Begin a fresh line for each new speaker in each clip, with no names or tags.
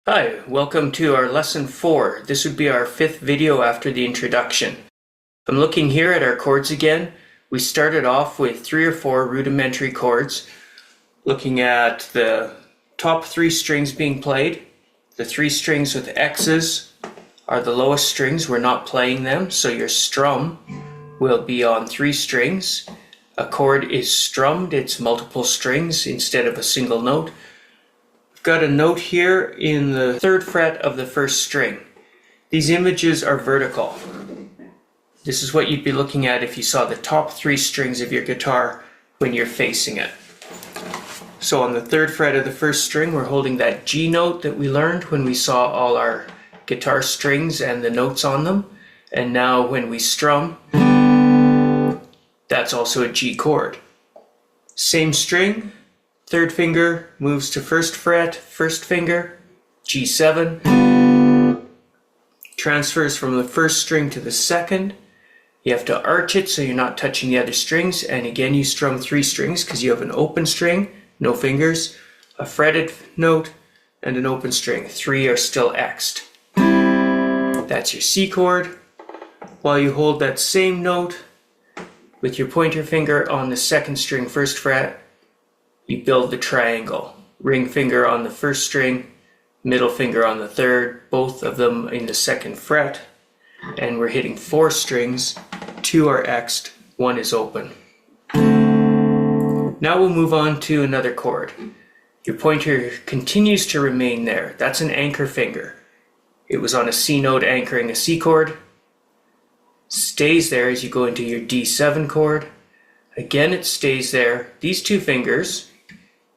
Hi, welcome to our lesson 4. This would be our 5th video after the introduction. I'm looking here at our chords again. We started off with 3 or 4 rudimentary chords, looking at the top 3 strings being played. The 3 strings with X's are the lowest strings. We're not playing them, so your strum will be on 3 strings. A chord is strummed, it's multiple strings instead of a single note. Got a note here in the 3rd fret of the 1st string. These images are vertical. This is what you'd be looking at if you saw the top 3 strings of your guitar when you're facing it. So on the 3rd fret of the 1st string, we're holding that G note that we learned when we saw all our guitar strings and the notes on them. And now when we strum, that's also a G chord. Same string. 3rd finger moves to 1st fret, 1st finger, G7, transfers from the 1st string to the 2nd. You have to arch it so you're not touching the other strings, and again you strum 3 strings because you have an open string, no fingers, a fretted note, and an open string. 3 are still X'd. That's your C chord. While you hold that same note with your pointer finger on the 2nd string, 1st fret, you build the triangle. Ring finger on the 1st string, middle finger on the 3rd, both of them in the 2nd fret, and we're hitting 4 strings. 2 are X'd, 1 is open. Now we'll move on to another chord. Your pointer continues to remain there. That's an anchor finger. It was on a C note anchoring a C chord. Stays there as you go into your D7 chord. Again, it stays there. These 2 fingers,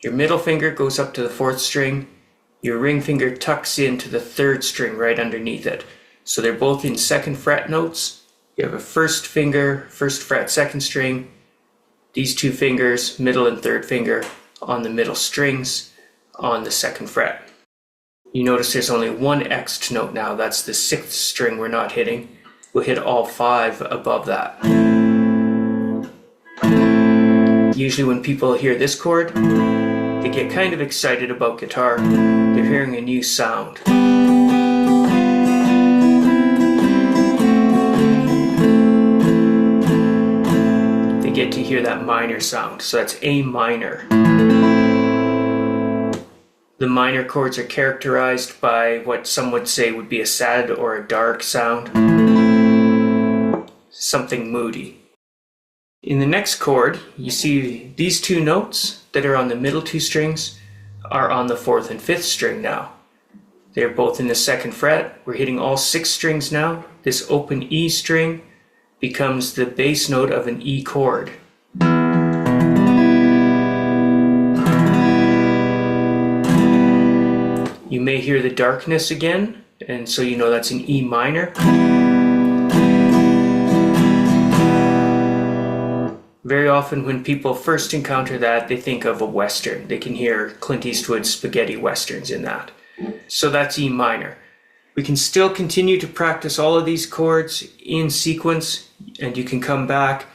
your middle finger goes up to the 4th string, your ring finger tucks into the 3rd string right underneath it. So they're both in 2nd fret notes. You have a 1st finger, 1st fret, 2nd string. These 2 fingers, middle and 3rd finger, on the middle strings on the 2nd fret. You notice there's only 1 X'd note now. That's the 6th string we're not hitting. We'll hit all 5 above that. Usually when people hear this chord, they get kind of excited about guitar. They're hearing a new sound. They get to hear that minor sound, so that's A minor. The minor chords are characterized by what some would say would be a sad or a dark sound. Something moody. In the next chord, you see these 2 notes that are on the middle 2 strings are on the 4th and 5th string now. They're both in the 2nd fret. We're hitting all 6 strings now. This open E string becomes the bass note of an E chord. You may hear the darkness again, and so you know that's an E minor. Very often when people first encounter that, they think of a Western. They can hear Clint Eastwood's spaghetti westerns in that. So that's E minor. We can still continue to practice all of these chords in sequence, and you can come back.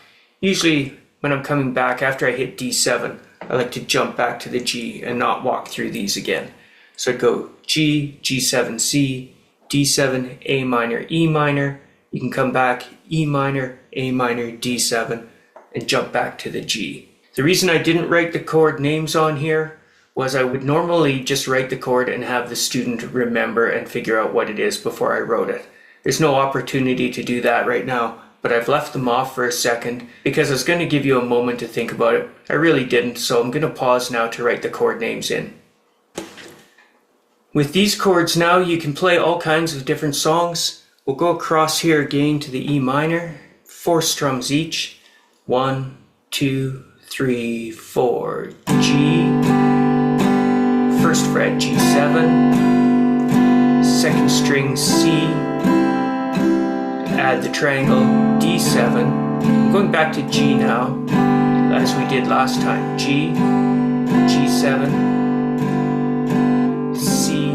Usually when I'm coming back after I hit D7, I like to jump back to the G and not walk through these again. So I'd go G, G7, C, D7, A minor, E minor. You can come back, E minor, A minor, D7, and jump back to the G. The reason I didn't write the chord names on here was I would normally just write the chord and have the student remember and figure out what it is before I wrote it. There's no opportunity to do that right now, but I've left them off for a second because I was going to give you a moment to think about it. I really didn't, so I'm going to pause now to write the chord names in. With these chords now, you can play all kinds of different songs. We'll go across here again to the E minor, 4 strums each. 1, 2, 3, 4, G, 1st fret G7, 2nd string C, add the triangle D7. I'm going back to G now, as we did last time. G, G7, C,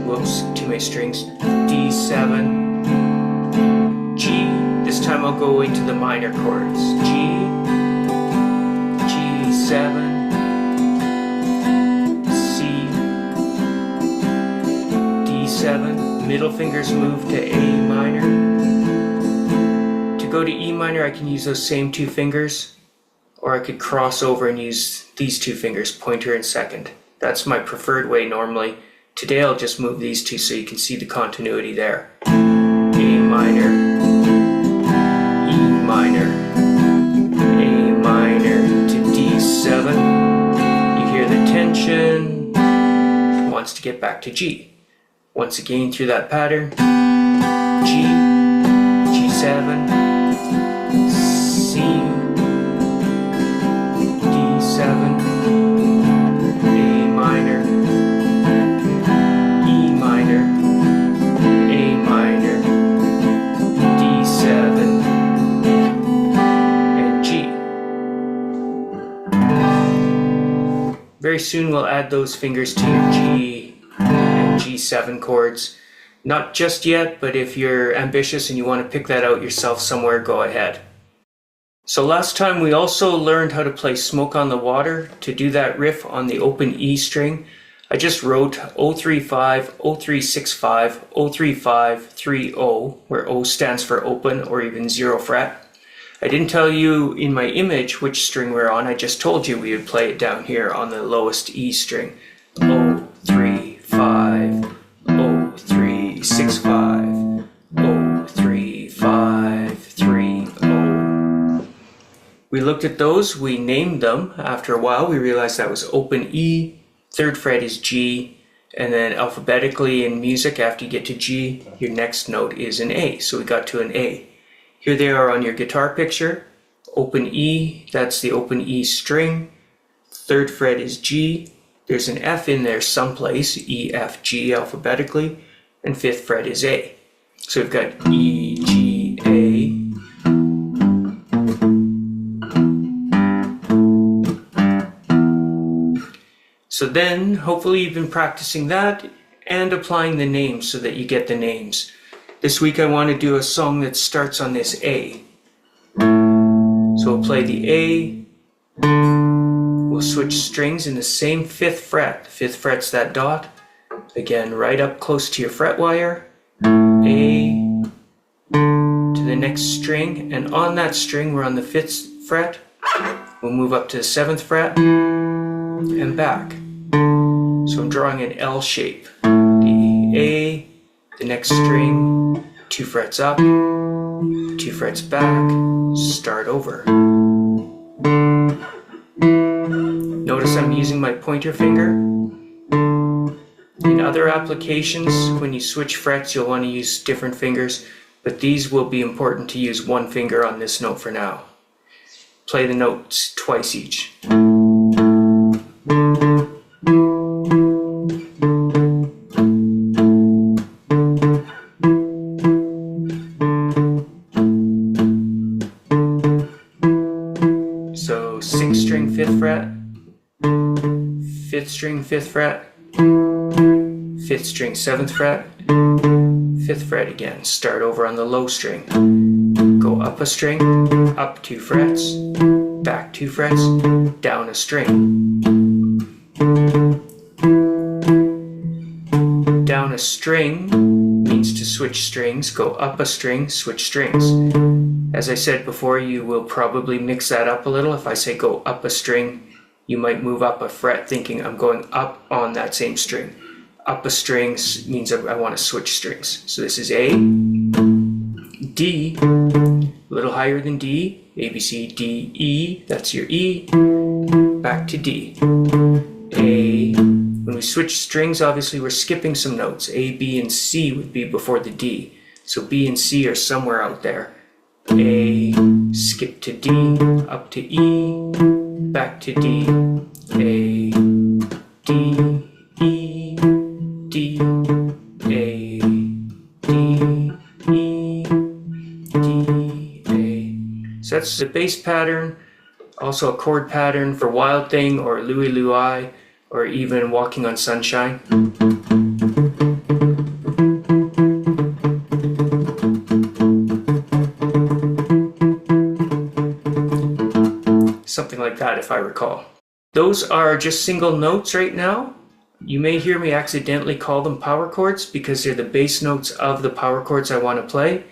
whoops, too many strings, D7, G. This time I'll go into the minor chords. G, G7, C, Middle fingers move to A minor. To go to E minor, I can use those same two fingers, or I could cross over and use these two fingers, pointer and second. That's my preferred way normally. Today I'll just move these two so you can see the continuity there. A minor, E minor, A minor to D7. You hear the tension, it wants to get back to G. Once again through that pattern, G, G7, C, D7, A minor, E minor, A minor, D7, and G. Very soon we'll add those fingers to G and G7 chords. Not just yet, but if you're ambitious and you want to pick that out yourself somewhere, go ahead. So last time we also learned how to play Smoke on the Water. To do that riff on the open E string, I just wrote 035, 0365, 03530, where O stands for open or even 0 fret. I didn't tell you in my image which string we're on, I just told you we would play it down here on the lowest E string. 035, 0365, 03530. We looked at those, we named them. After a while we realized that was open E, 3rd fret is G, and then alphabetically in music after you get to G, your next note is an A. So we got to an A. Here they are on your guitar picture. Open E, that's the open E string. 3rd fret is G. There's an F in there someplace, E, F, G alphabetically, and 5th fret is A. So we've got E, G, A. So then, hopefully you've been practicing that and applying the names so that you get the names. This week I want to do a song that starts on this A. So we'll play the A. We'll switch strings in the same 5th fret. 5th fret's that dot. Again, right up close to your fret wire. A to the next string, and on that string we're on the 5th fret. We'll move up to the 7th fret and back. So I'm drawing an L shape. The A, the next string, 2 frets up, 2 frets back, start over. Notice I'm using my pointer finger. In other applications, when you switch frets, you'll want to use different fingers, but these will be important to use one finger on this note for now. Play the notes twice each. So 6th string, 5th fret, 5th string, 5th fret, 5th string, 7th fret, 5th fret again. Start over on the low string. Go up a string, up 2 frets, back 2 frets, down a string. Down a string means to switch strings. Go up a string, switch strings. As I said before, you will probably mix that up a little. If I say go up a string, you might move up a fret thinking I'm going up on that same string. Up a string means I want to switch strings. So this is A, D, a little higher than D, A, B, C, D, E, that's your E, back to D. A, when we switch strings, obviously we're skipping some notes. A, B, and C would be before the D. So B and C are somewhere out there. A, skip to D, up to E, back to D, A, D, E, D, A, D, E, D, A. So that's the bass pattern, also a chord pattern for Wild Thing or Louie Louie or even Walking on Sunshine. Something like that if I recall. Those are just single notes right now. You may hear me accidentally call them power chords because they're the bass notes of the power chords I want to play.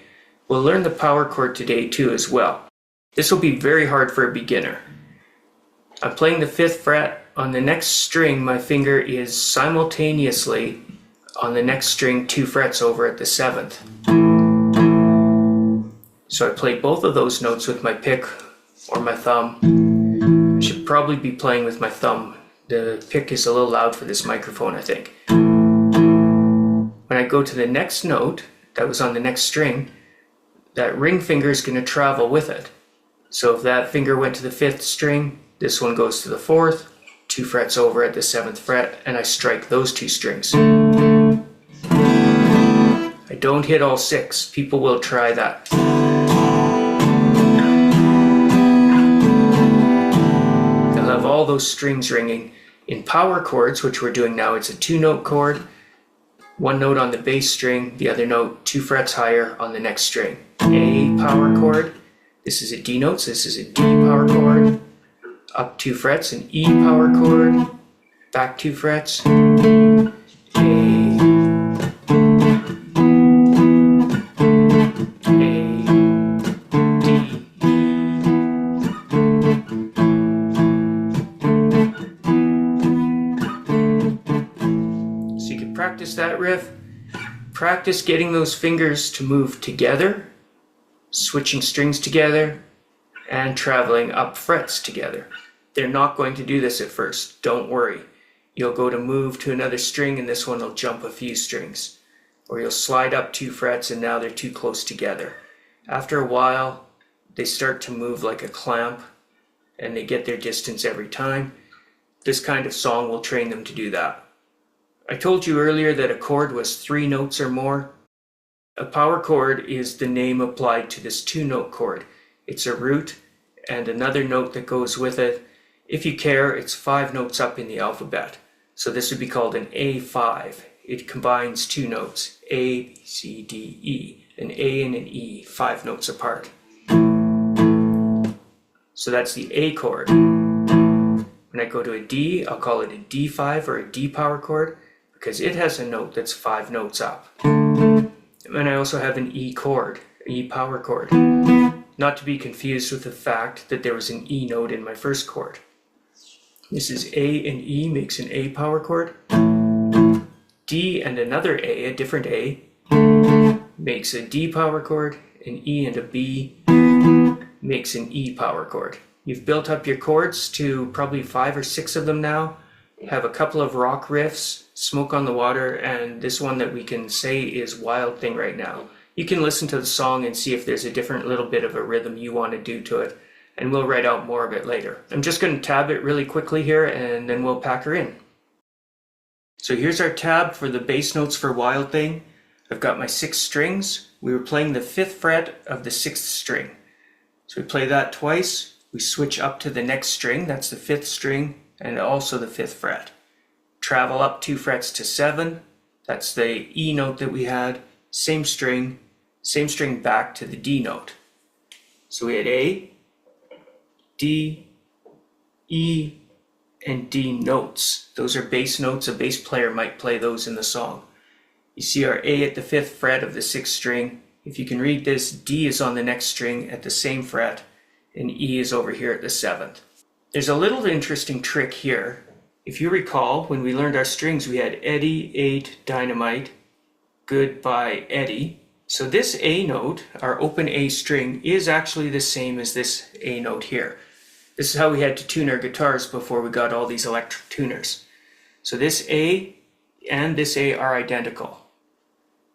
We'll learn the power chord today too as well. This will be very hard for a beginner. I'm playing the 5th fret. On the next string, my finger is simultaneously on the next string 2 frets over at the 7th. So I play both of those notes with my pick or my thumb. I should probably be playing with my thumb. The pick is a little loud for this microphone, I think. When I go to the next note that was on the next string, that ring finger is going to travel with it. So if that finger went to the 5th string, this one goes to the 4th, 2 frets over at the 7th fret, and I strike those 2 strings. I don't hit all 6. People will try that. They'll have all those strings ringing. In power chords, which we're doing now, it's a 2-note chord. 1 note on the bass string, the other note 2 frets higher on the next string. A power chord. This is a D note, so this is a D power chord. Up 2 frets, an E power chord. Back 2 frets. Practice that riff. Practice getting those fingers to move together, switching strings together, and traveling up frets together. They're not going to do this at first, don't worry. You'll go to move to another string and this one will jump a few strings. Or you'll slide up 2 frets and now they're too close together. After a while, they start to move like a clamp and they get their distance every time. This kind of song will train them to do that. I told you earlier that a chord was 3 notes or more. A power chord is the name applied to this 2-note chord. It's a root and another note that goes with it. If you care, it's 5 notes up in the alphabet. So this would be called an A5. It combines 2 notes, A, B, C, D, E. An A and an E, 5 notes apart. So that's the A chord. When I go to a D, I'll call it a D5 or a D power chord, because it has a note that's 5 notes up. And I also have an E chord, E power chord. Not to be confused with the fact that there was an E note in my first chord. This is A and E makes an A power chord. D and another A different A, makes a D power chord. An E and a B makes an E power chord. You've built up your chords to probably 5 or 6 of them now. Have a couple of rock riffs, Smoke on the Water, and this one that we can say is Wild Thing right now. You can listen to the song and see if there's a different little bit of a rhythm you want to do to it, and we'll write out more of it later. I'm just going to tab it really quickly here and then we'll pack her in. So here's our tab for the bass notes for Wild Thing. I've got my 6 strings. We were playing the 5th fret of the 6th string. So we play that twice. We switch up to the next string, that's the 5th string, and also the 5th fret. Travel up 2 frets to 7, that's the E note that we had, same string back to the D note. So we had A, D, E, and D notes. Those are bass notes. A bass player might play those in the song. You see our A at the 5th fret of the 6th string. If you can read this, D is on the next string at the same fret, and E is over here at the 7th. There's a little interesting trick here. If you recall, when we learned our strings, we had Eddie, 8, Dynamite, Goodbye, Eddie. So this A note, our open A string, is actually the same as this A note here. This is how we had to tune our guitars before we got all these electric tuners. So this A and this A are identical.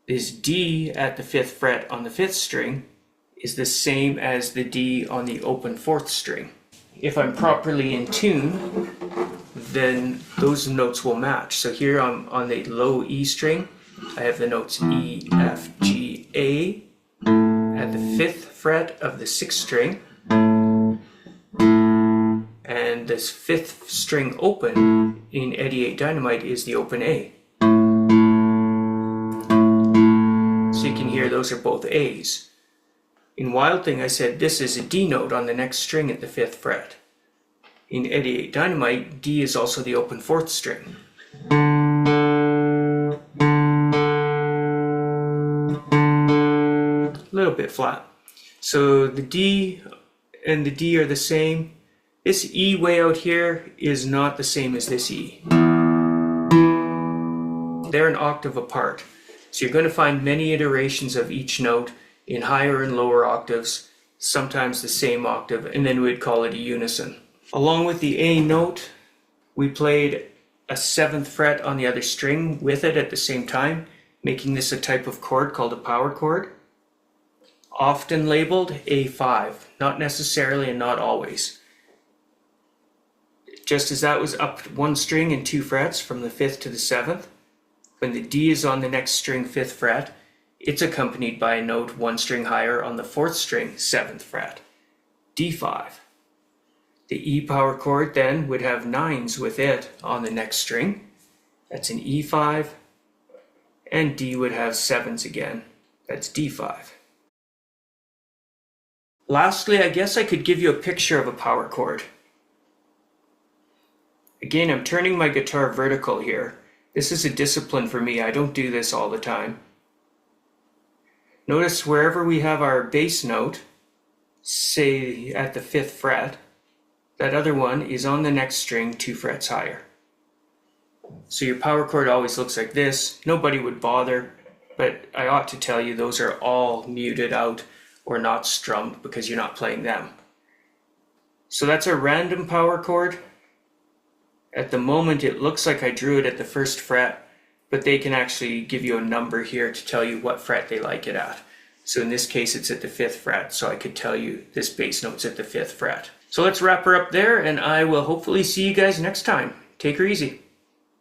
This D at the 5th fret on the 5th string is the same as the D on the open 4th string. If I'm properly in tune, then those notes will match. So here on the low E string, I have the notes E, F, G, A at the 5th fret of the 6th string. And this 5th string open in Eddie 8 Dynamite is the open A. So you can hear those are both A's. In Wild Thing, I said this is a D note on the next string at the 5th fret. In Eddie 8 Dynamite, D is also the open 4th string. little bit flat. So the D and the D are the same. This E way out here is not the same as this E. They're an octave apart. So you're going to find many iterations of each note in higher and lower octaves, sometimes the same octave, and then we'd call it a unison. Along with the A note, we played a 7th fret on the other string with it at the same time, making this a type of chord called a power chord, often labeled A5, not necessarily and not always. Just as that was up 1 string and 2 frets from the 5th to the 7th, when the D is on the next string 5th fret, it's accompanied by a note 1 string higher on the 4th string 7th fret, D5. The E power chord then would have 9s with it on the next string, that's an E5, and D would have 7s again, that's D5. Lastly, I guess I could give you a picture of a power chord. Again, I'm turning my guitar vertical here. This is a discipline for me. I don't do this all the time. Notice wherever we have our bass note, say at the 5th fret, that other one is on the next string 2 frets higher. So your power chord always looks like this. Nobody would bother, but I ought to tell you those are all muted out or not strummed because you're not playing them. So that's a random power chord. At the moment it looks like I drew it at the 1st fret, but they can actually give you a number here to tell you what fret they like it at. So in this case it's at the 5th fret, so I could tell you this bass note's at the 5th fret. So let's wrap her up there, and I will hopefully see you guys next time. Take her easy.